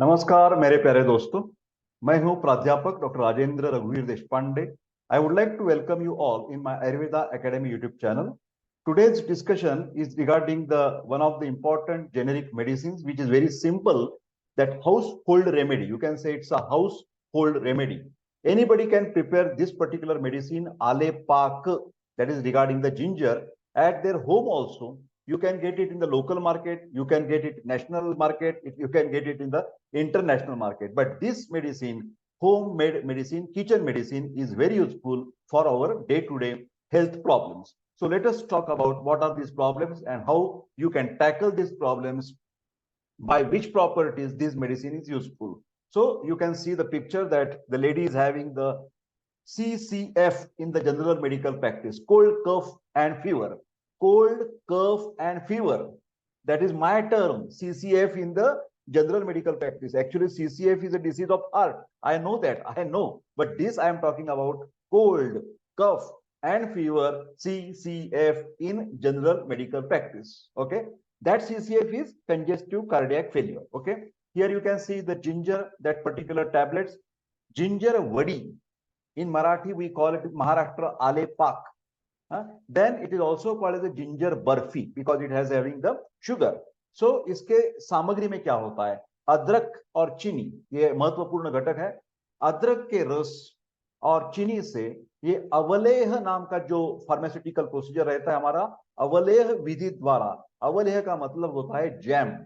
नमस्कार मेरे प्यारे दोस्तों। मैं हूं प्राध्यापक डॉक्टर राजेंद्र रघुवीर Deshpande. I would like to welcome you all in my Ayurveda academy YouTube channel. Today's discussion is regarding the one of the important generic medicines which is very simple, that household remedy. You can say it's a household remedy. Anybody can prepare this particular medicine, Ale Pak, that is regarding the ginger, at their home also. You can get it in the local market, you can get it national market, you can get it in the international market. But this medicine, homemade medicine, kitchen medicine, is very useful for our day-to-day health problems. So let us talk about what are these problems and how you can tackle these problems, by which properties this medicine is useful. So you can see the picture that the lady is having the CCF in the general medical practice, cold, cough, and fever. Cold, cough, and fever. That is my term, CCF in the general medical practice. Actually, CCF is a disease of heart. I know that, I know. But this I am talking about cold, cough, and fever, CCF in general medical practice. Okay. That CCF is congestive cardiac failure. Okay. Here you can see the ginger, that particular tablets. Ginger vadi. In Marathi, we call it Maharashtra Ale Pak. Then it is also called as a ginger barfi because it has having the sugar. So इसके सामग्री में क्या होता है? अदरक और चीनी ये महत्वपूर्ण घटक है। अदरक के रस और चीनी से ये अवलेह नाम का जो फार्मास्यूटिकल प्रोसीजर रहता है हमारा, अवलेह विधि द्वारा, अवलेह का मतलब होता है जैम,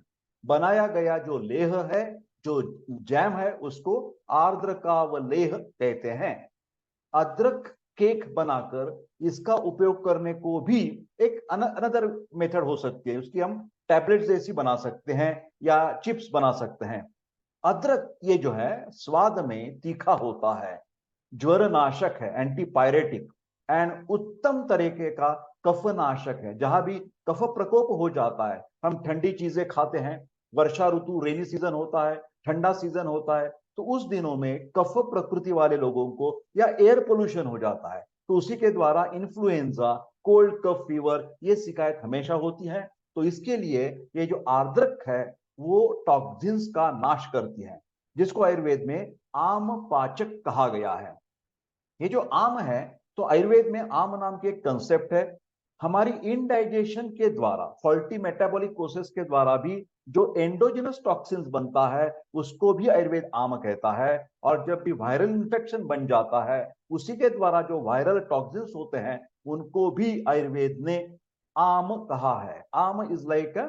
बनाया गया जो लेह है, जो जैम है, उसको आर्द्र का अवलेह कहते हैं। अदरक केक बनाकर इसका उपयोग करने को भी एक अनदर मेथड हो सकती है, उसकी हम टैबलेट जैसी बना सकते हैं या चिप्स बना सकते हैं। अदरक ये जो है स्वाद में तीखा होता है, ज्वरनाशक है, एंटीपायरेटिक, एंड उत्तम तरीके का कफनाशक है। जहां भी कफ प्रकोप हो जाता है, हम ठंडी चीजें खाते हैं, वर्षा ऋतु रेनी सीजन होता है, ठंडा सीजन होता है, तो उस दिनों में कफ प्रकृति वाले लोगों को या एयर पोल्यूशन हो जाता है, तो उसी के द्वारा इन्फ्लुएंजा, कोल्ड कफ फीवर, ये शिकायत हमेशा होती है। तो इसके लिए ये जो आर्द्रक है वो टॉक्सिन्स का नाश करती है, जिसको आयुर्वेद में आम पाचक कहा गया है। ये जो आम है, तो आयुर्वेद में आम नाम की एक कंसेप्ट है। हमारी इनडाइजेशन के द्वारा, फॉल्टी मेटाबॉलिक प्रोसेस के द्वारा भी जो एंडोजिनस टॉक्सिन्स बनता है उसको भी आयुर्वेद आम कहता है। और जब भी वायरल इन्फेक्शन बन जाता है, उसी के द्वारा जो वायरल टॉक्सिन्स होते हैं उनको भी आयुर्वेद ने आम कहा है। आम is like a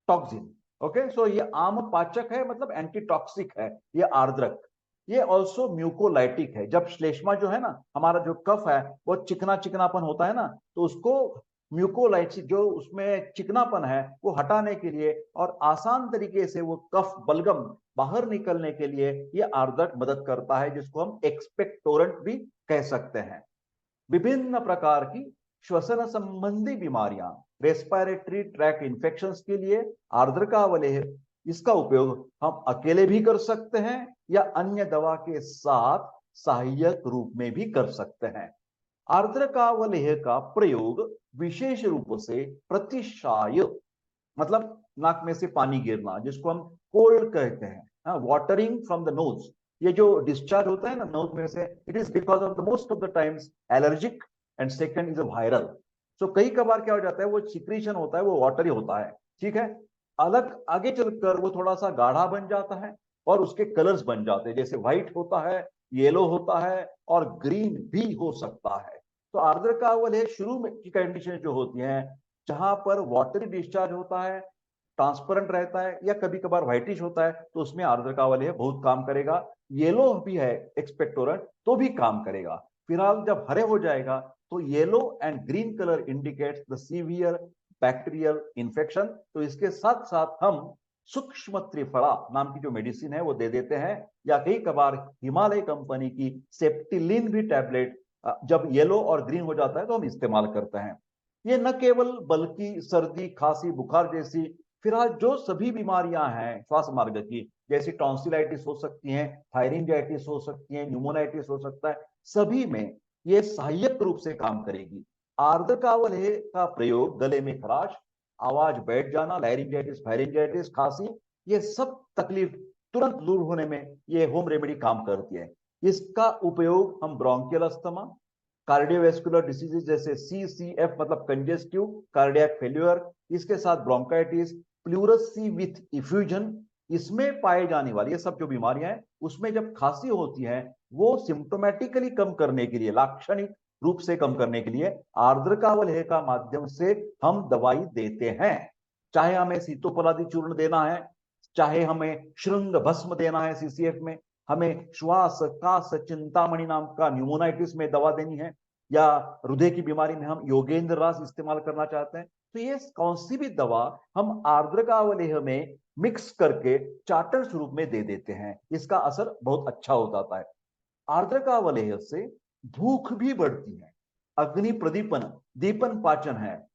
toxin. Okay, so ये आम पाचक है, मतलब एंटीटॉक्सिक है ये आर्द्रक। ये ऑल्सो म्यूकोलाइटिक है। जब श्लेष्मा जो है ना, हमारा जो कफ है वो चिकना चिकनापन होता है ना, तो उसको म्यूकोलाइटिक, जो उसमें चिकनापन है वो हटाने के लिए और आसान तरीके से वो कफ बलगम बाहर निकलने के लिए ये आर्द्रक मदद करता है, जिसको हम एक्सपेक्टोरेंट भी कह सकते हैं। विभिन्न प्रकार की श्वसन संबंधी बीमारियां, रेस्पिरेटरी ट्रैक इंफेक्शंस के लिए आर्द्रकावलेह, इसका उपयोग हम अकेले भी कर सकते हैं या अन्य दवा के साथ सहायक रूप में भी कर सकते हैं। आर्द्रकावलेह का प्रयोग विशेष रूप से प्रतिशाय, मतलब नाक में से पानी गिरना, जिसको हम कोल्ड कहते हैं, वाटरिंग फ्रॉम द नोज, ये जो डिस्चार्ज होता है ना नोज में से, it is because of the most of the times allergic, and second is a viral. So कई कबार क्या हो जाता है, वो सिक्रीशन होता है वो वाटरी होता है, ठीक है। अलग आगे चलकर वो थोड़ा सा गाढ़ा बन जाता है और उसके कलर्स बन जाते हैं, जैसे व्हाइट होता है, येलो होता है और ग्रीन भी हो सकता है। तो आर्द्रकावलेह शुरू में की कंडीशन जो होती है, जहां पर वाटरी डिस्चार्ज होता है, ट्रांसपेरेंट रहता है या कभी कभार व्हाइटिश होता है, तो उसमें आर्द्रकावलेह बहुत काम करेगा। येलो भी है एक्सपेक्टोरेंट, तो भी काम करेगा। फिलहाल जब हरे हो जाएगा तो yellow and green colour indicates the severe bacterial infection. तो इसके साथ साथ हम सूक्ष्म त्रिफला नाम की जो मेडिसिन है वो दे देते हैं, या कई कबार हिमालय कंपनी की सेप्टिलिन भी टैबलेट जब येलो और ग्रीन हो जाता है तो हम इस्तेमाल करते हैं। ये न केवल बल्कि सर्दी, खांसी, बुखार जैसी फिलहाल जो सभी बीमारियां हैं श्वास मार्ग की, जैसी टॉन्सिलाइटिस हो सकती हैं, थायरिंजाइटिस हो सकती है, न्यूमोनाइटिस हो सकता है, सभी में ये सहायक रूप से काम करेगी। आर्द्रकावलेह का प्रयोग गले में खराश, आवाज बैठ जाना, लैरिंजाइटिस, फायरिंजाइटिस, खांसी, ये सब तकलीफ तुरंत दूर होने में ये होम रेमेडी काम करती है। इसका उपयोग हम ब्रोंकियल अस्थमा, कार्डियोवैस्कुलर डिसीजेज जैसे CCF मतलब कंजेस्टिव कार्डियक फेल्यूर, इसके साथ ब्रोंकाइटिस, प्लूरस सी विथ इफ्यूजन, इसमें पाए जाने वाली ये सब जो बीमारियां हैं उसमें जब खांसी होती है वो सिम्टोमेटिकली कम करने के लिए, लाक्षणिक रूप से कम करने के लिए आर्द्रकावलय का माध्यम से हम दवाई देते हैं। चाहे हमें सीतोपलादी चूर्ण देना है, चाहे हमें श्रृंग भस्म देना है CCF में, हमें श्वास कास चिंतामणि नाम का न्यूमोनाइटिस में दवा देनी है, या हृदय की बीमारी में हम योगेंद्र रास इस्तेमाल करना चाहते हैं, तो ये कौन सी भी दवा हम आर्द्रकावलय में मिक्स करके चार्टर स्वरूप में दे देते हैं। इसका असर बहुत अच्छा हो जाता है। आर्द्रकावलय से भूख भी बढ़ती है, अग्नि प्रदीपन दीपन पाचन है,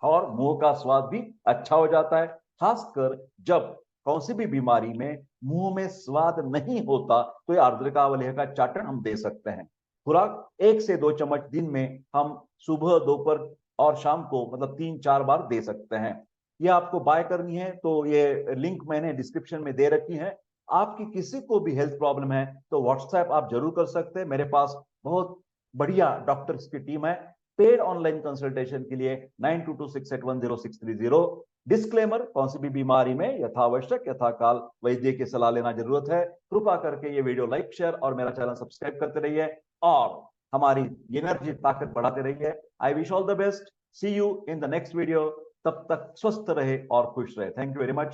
और मुंह का स्वाद भी अच्छा हो जाता है। खासकर जब कौन सी भी बीमारी में मुंह में स्वाद नहीं होता तो ये आर्द्रकावलय का चाटन हम दे सकते हैं। खुराक 1 से 2 चम्मच दिन में हम सुबह, दोपहर और शाम को मतलब 3-4 बार दे सकते हैं। ये आपको बाय करनी है तो ये लिंक मैंने डिस्क्रिप्शन में दे रखी है। आपकी किसी को भी हेल्थ प्रॉब्लम है तो व्हाट्सएप आप जरूर कर सकते हैं। मेरे पास बहुत बढ़िया डॉक्टर्स की टीम है। पेड ऑनलाइन कंसल्टेशन के लिए 9226810630। डिस्क्लेमर, कौन सी भी बीमारी में यथावश्यक यथाकाल वैद्य की सलाह लेना जरूरत है। कृपा करके ये वीडियो लाइक, शेयर और मेरा चैनल सब्सक्राइब करते रहिए और हमारी एनर्जी ताकत बढ़ाते रहिए। I wish all the best, see you in the next video. तब तक स्वस्थ रहे और खुश रहे। Thank you very much.